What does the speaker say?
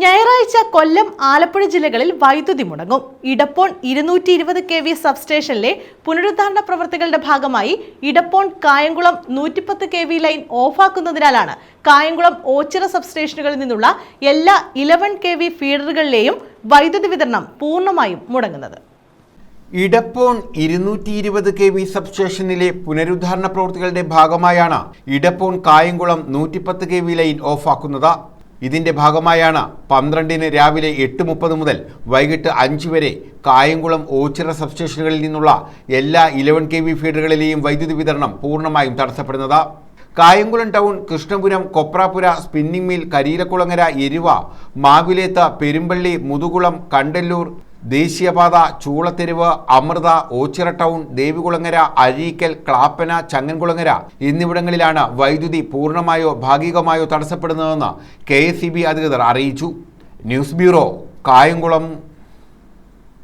ഞായറാഴ്ച കൊല്ലം, ആലപ്പുഴ ജില്ലകളിൽ വൈദ്യുതി മുടങ്ങും. ഇടപ്പോൺ 220 kV സബ്സ്റ്റേഷനിലെ പുനരുദ്ധാരണ പ്രവൃത്തികളുടെ ഭാഗമായി ഇടപ്പോൺ കായംകുളം 110 kV ലൈൻ ഓഫാക്കുന്നതിനാലാണ് കായംകുളം ഓച്ചിറ സബ്സ്റ്റേഷനുകളിൽ നിന്നുള്ള എല്ലാ 11 kV ഫീഡറുകളിലെയും വൈദ്യുതി വിതരണം പൂർണ്ണമായും മുടങ്ങുന്നത്. ഇടപ്പോൺ 220 kV സബ്സ്റ്റേഷനിലെ പുനരുദ്ധാരണ പ്രവൃത്തികളുടെ ഭാഗമായാണ് ഇടപ്പോൺ കായംകുളം 110 kV ലൈൻ ഓഫാക്കുന്നത്. ഇതിന്റെ ഭാഗമായാണ് 12-ന് രാവിലെ 8:30 മുതൽ വൈകിട്ട് 5 വരെ കായംകുളം ഓച്ചിറ സബ്സ്റ്റേഷനുകളിൽ നിന്നുള്ള എല്ലാ 11 kV ഫീഡറുകളിലെയും വൈദ്യുതി വിതരണം പൂർണ്ണമായും തടസ്സപ്പെടുന്നത്. Kayamkulam town, Krishnapuram, Koprapura, spinning mill, Kariyilakkulangara, Eruva, Mavilethu, Perumpally, Muthukulam, Kandallur, ദേശീയപാത, ചൂളത്തെരുവ്, അമൃത, ഓച്ചിറ ടൗൺ, ദേവികുളങ്ങര, അഴീക്കൽ, ക്ലാപ്പന, ചങ്ങൻകുളങ്ങര എന്നിവിടങ്ങളിലാണ് വൈദ്യുതി പൂർണ്ണമായോ ഭാഗികമായോ തടസ്സപ്പെടുന്നതെന്ന് KSEB അധികൃതർ അറിയിച്ചു. News bureau, Kayamkulam.